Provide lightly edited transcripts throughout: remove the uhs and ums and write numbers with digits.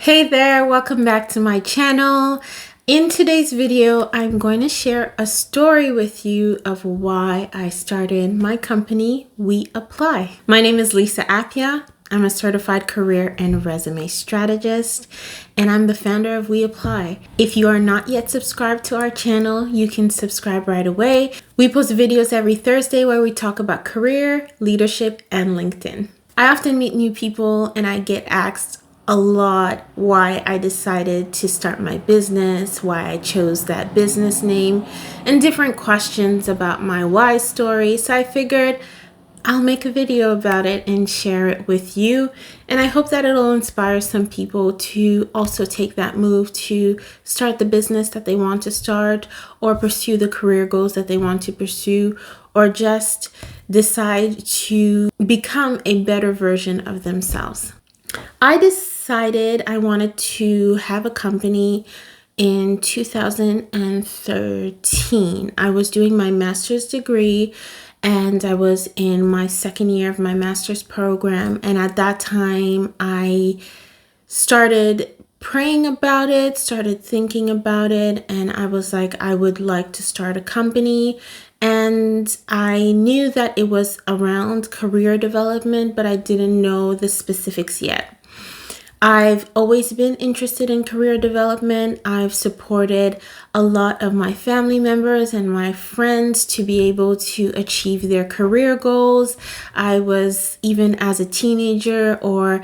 Hey there, welcome back to my channel. In today's video, I'm going to share a story with you of why I started my company, WeApply. My name is Lisa Appia. I'm a certified career and resume strategist, and I'm the founder of WeApply. If you are not yet subscribed to our channel, you can subscribe right away. We post videos every Thursday where we talk about career, leadership, and LinkedIn. I often meet new people and I get asked a lot why I decided to start my business, why I chose that business name, and different questions about my why story. So I figured I'll make a video about it and share it with you. And I hope that it'll inspire some people to also take that move to start the business that they want to start, or pursue the career goals that they want to pursue, or just decide to become a better version of themselves. I decided I wanted to have a company in 2013. I was doing my master's degree and I was in my second year of my master's program. And at that time, I started praying about it, started thinking about it, and I was like, I would like to start a company. And I knew that it was around career development, but I didn't know the specifics yet. I've always been interested in career development. I've supported a lot of my family members and my friends to be able to achieve their career goals. I was, even as a teenager or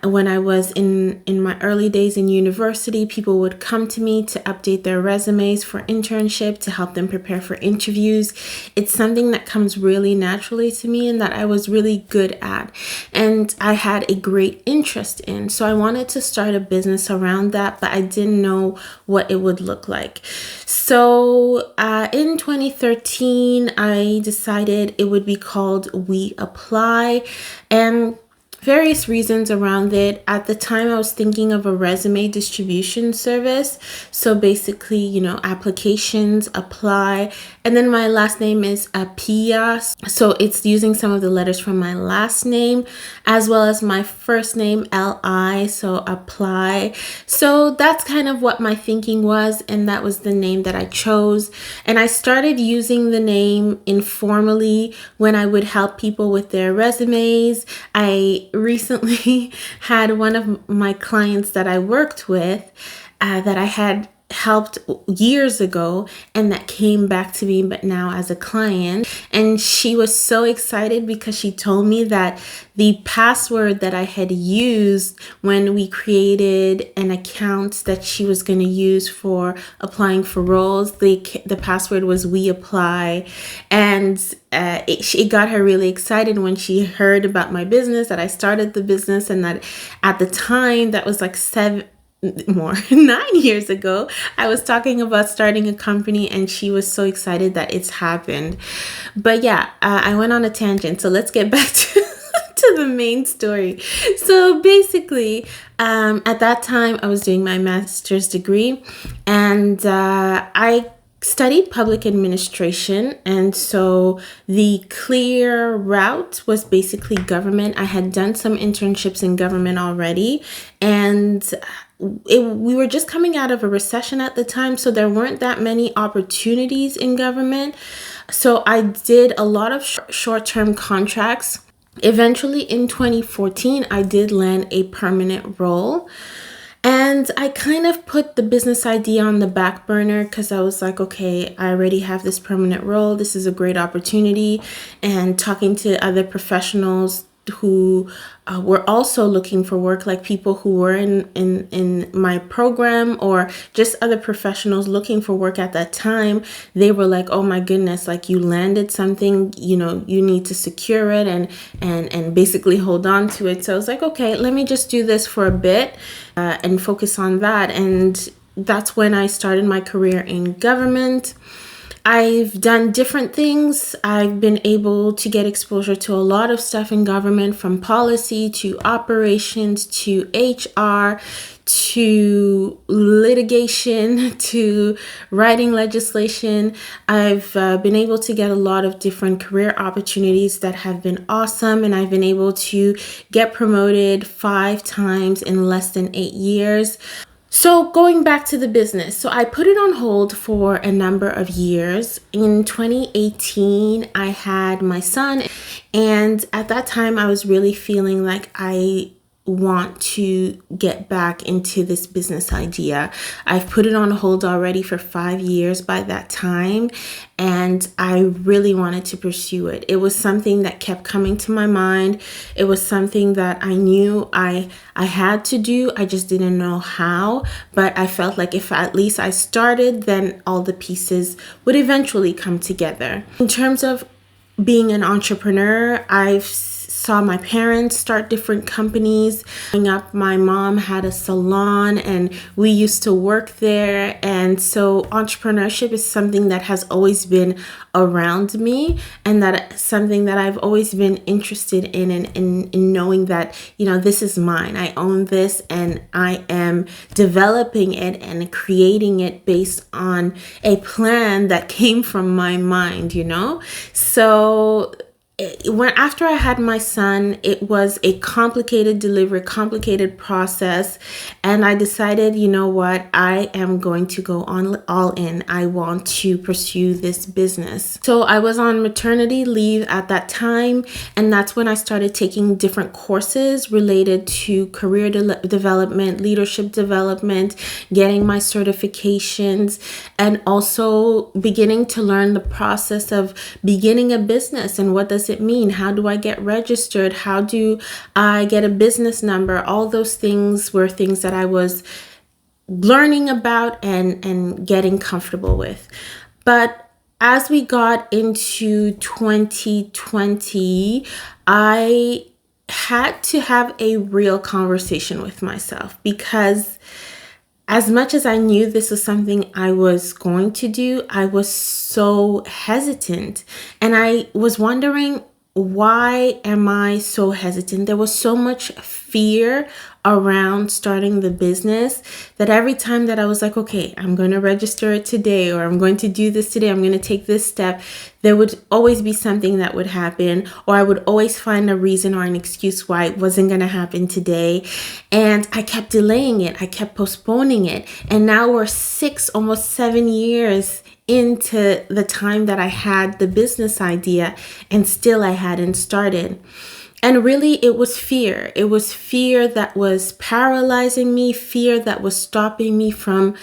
when I was in my early days in university, people would come to me to update their resumes for internship, to help them prepare for interviews. It's something that comes really naturally to me and that I was really good at, and I had a great interest in. So I wanted to start a business around that, but I didn't know what it would look like. So in 2013, I decided it would be called WeApply, and various reasons around it. At the time, I was thinking of a resume distribution service. So basically, applications apply. And then my last name is Appia. So it's using some of the letters from my last name, as well as my first name, L-I, so apply. So that's kind of what my thinking was. And that was the name that I chose. And I started using the name informally when I would help people with their resumes. I recently had one of my clients that I worked with that I had helped years ago, and that came back to me but now as a client, and she was so excited because she told me that the password that I had used when we created an account that she was going to use for applying for roles, the password was WeApply, and it got her really excited when she heard about my business, that I started the business, and that at the time, that was like 9 years ago, I was talking about starting a company, and she was so excited that it's happened. But yeah, I went on a tangent, so let's get back to the main story. So basically, at that time, I was doing my master's degree, and I studied public administration, and so the clear route was basically government. I had done some internships in government already, and we were just coming out of a recession at the time, so there weren't that many opportunities in government. So I did a lot of short-term contracts. Eventually, in 2014, I did land a permanent role. And I kind of put the business idea on the back burner because I was like, okay, I already have this permanent role. This is a great opportunity. And talking to other professionals who were also looking for work, like people who were in my program, or just other professionals looking for work at that time, they were like, oh my goodness, like you landed something, you need to secure it and basically hold on to it. So I was like, okay, let me just do this for a bit and focus on that. And that's when I started my career in government. I've done different things. I've been able to get exposure to a lot of stuff in government, from policy to operations to HR to litigation to writing legislation. I've been able to get a lot of different career opportunities that have been awesome, and I've been able to get promoted 5 times in less than 8 years. So going back to the business, so I put it on hold for a number of years. In 2018, I had my son, and at that time I was really feeling like I want to get back into this business idea. I've put it on hold already for 5 years by that time, and I really wanted to pursue it. It was something that kept coming to my mind. It was something that I knew I had to do. I just didn't know how, but I felt like if at least I started, then all the pieces would eventually come together. In terms of being an entrepreneur, I've saw my parents start different companies. Growing up, my mom had a salon and we used to work there. And so entrepreneurship is something that has always been around me, and that something that I've always been interested in knowing that, this is mine. I own this, and I am developing it and creating it based on a plan that came from my mind, So after I had my son, it was a complicated delivery, complicated process, and I decided, what, I am going to go on all in. I want to pursue this business. So I was on maternity leave at that time, and that's when I started taking different courses related to career development, leadership development, getting my certifications, and also beginning to learn the process of beginning a business and what does it mean? How do I get registered? How do I get a business number? All those things were things that I was learning about and getting comfortable with. But as we got into 2020, I had to have a real conversation with myself, because as much as I knew this was something I was going to do, I was so hesitant. And I was wondering, why am I so hesitant? There was so much fear around starting the business that every time that I was like, okay, I'm going to register it today, or I'm going to do this today, I'm going to take this step, there would always be something that would happen, or I would always find a reason or an excuse why it wasn't going to happen today. And I kept delaying it. I kept postponing it. And now we're 6, almost 7 years into the time that I had the business idea, and still I hadn't started. And really, it was fear. It was fear that was paralyzing me, fear that was stopping me from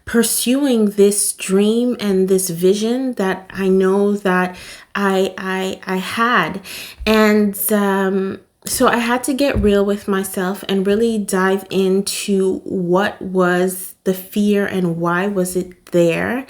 pursuing this dream and this vision that I know that I had. And so I had to get real with myself and really dive into what was the fear and why was it there,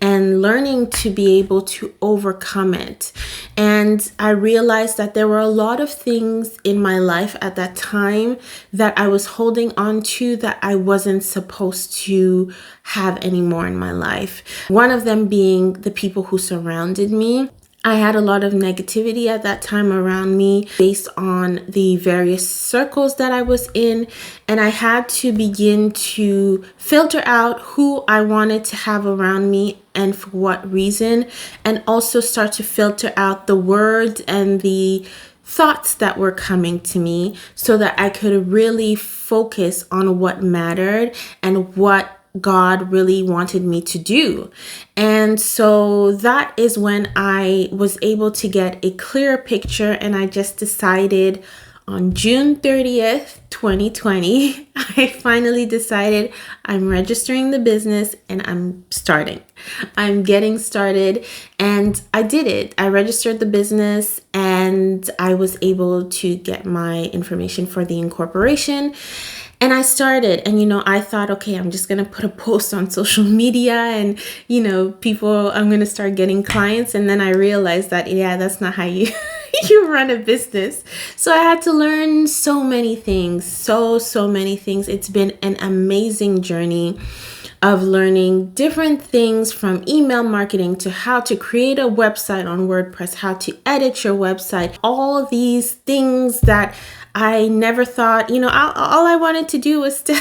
and learning to be able to overcome it. And I realized that there were a lot of things in my life at that time that I was holding on to that I wasn't supposed to have anymore in my life. One of them being the people who surrounded me. I had a lot of negativity at that time around me based on the various circles that I was in, and I had to begin to filter out who I wanted to have around me and for what reason, and also start to filter out the words and the thoughts that were coming to me so that I could really focus on what mattered and what God really wanted me to do. And so that is when I was able to get a clearer picture, and I just decided on June 30th, 2020, I finally decided I'm registering the business and I'm starting. I'm getting started, and I did it. I registered the business and I was able to get my information for the incorporation. And I started, and, I thought, okay, I'm just going to put a post on social media and, I'm going to start getting clients. And then I realized that, that's not how you you run a business. So I had to learn so many things, so many things. It's been an amazing journey of learning different things, from email marketing to how to create a website on WordPress, how to edit your website, all these things that I never thought, all I wanted to do was to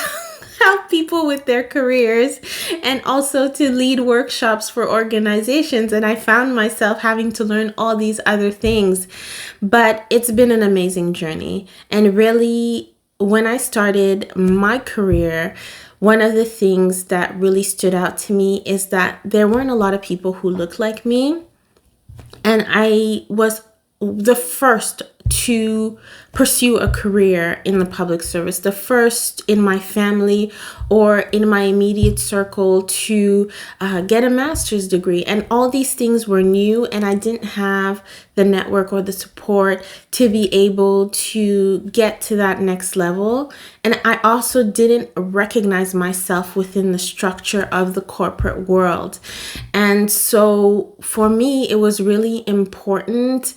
help people with their careers and also to lead workshops for organizations. And I found myself having to learn all these other things. But it's been an amazing journey. And really, when I started my career, one of the things that really stood out to me is that there weren't a lot of people who looked like me. And I was the first to pursue a career in the public service, the first in my family or in my immediate circle to get a master's degree. And all these things were new, and I didn't have the network or the support to be able to get to that next level. And I also didn't recognize myself within the structure of the corporate world. And so for me, it was really important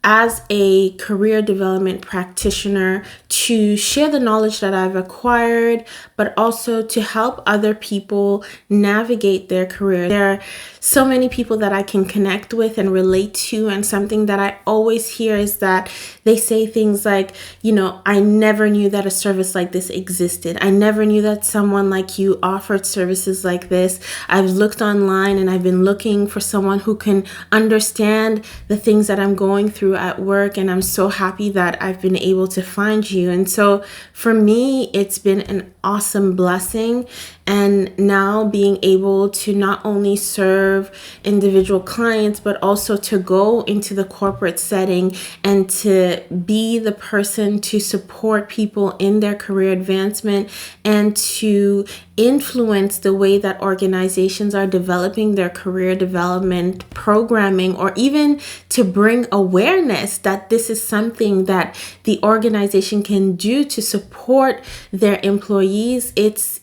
as a career development practitioner to share the knowledge that I've acquired, but also to help other people navigate their career. There are so many people that I can connect with and relate to, and something that I always hear is that they say things like, I never knew that a service like this existed. I never knew that someone like you offered services like this. I've looked online and I've been looking for someone who can understand the things that I'm going through at work, and I'm so happy that I've been able to find you. And so for me, it's been an awesome blessing. And now being able to not only serve individual clients, but also to go into the corporate setting and to be the person to support people in their career advancement and to influence the way that organizations are developing their career development programming, or even to bring awareness that this is something that the organization can do to support their employees. It's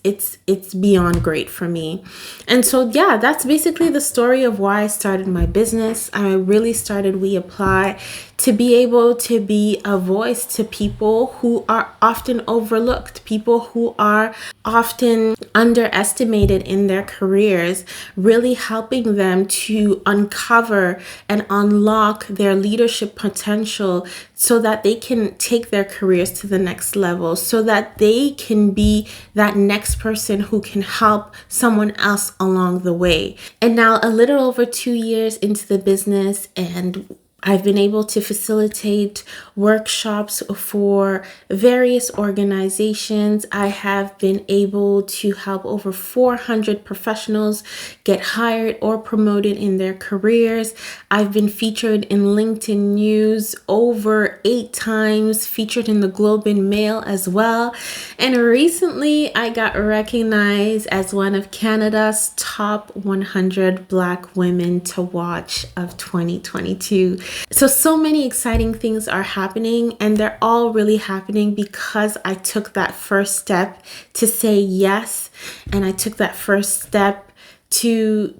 beyond great for me. And so, yeah, that's basically the story of why I started my business. I really started WeApply to be able to be a voice to people who are often overlooked, people who are often underestimated in their careers, really helping them to uncover and unlock their leadership potential so that they can take their careers to the next level, so that they can be that next person who can help someone else along the way. And now, a little over 2 years into the business, and I've been able to facilitate workshops for various organizations. I have been able to help over 400 professionals get hired or promoted in their careers. I've been featured in LinkedIn News over 8 times, featured in the Globe and Mail as well. And recently I got recognized as one of Canada's top 100 Black women to watch of 2022. So many exciting things are happening, and they're all really happening because I took that first step to say yes, and I took that first step to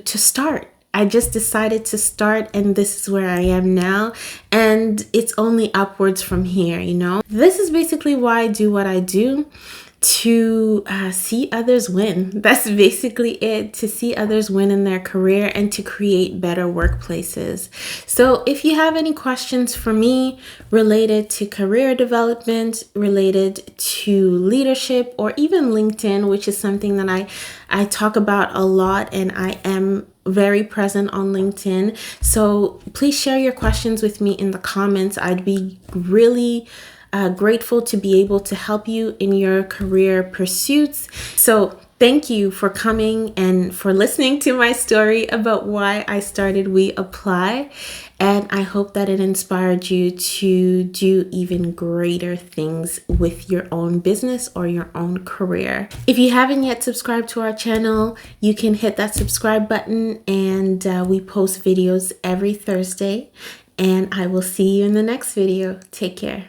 start. I just decided to start, and this is where I am now, and it's only upwards from here, This is basically why I do what I do. To see others win. That's basically it, to see others win in their career and to create better workplaces. So if you have any questions for me related to career development, related to leadership, or even LinkedIn, which is something that I talk about a lot, and I am very present on LinkedIn. So please share your questions with me in the comments. I'd be really grateful to be able to help you in your career pursuits. So thank you for coming and for listening to my story about why I started WeApply. And I hope that it inspired you to do even greater things with your own business or your own career. If you haven't yet subscribed to our channel, you can hit that subscribe button, and we post videos every Thursday. And I will see you in the next video. Take care.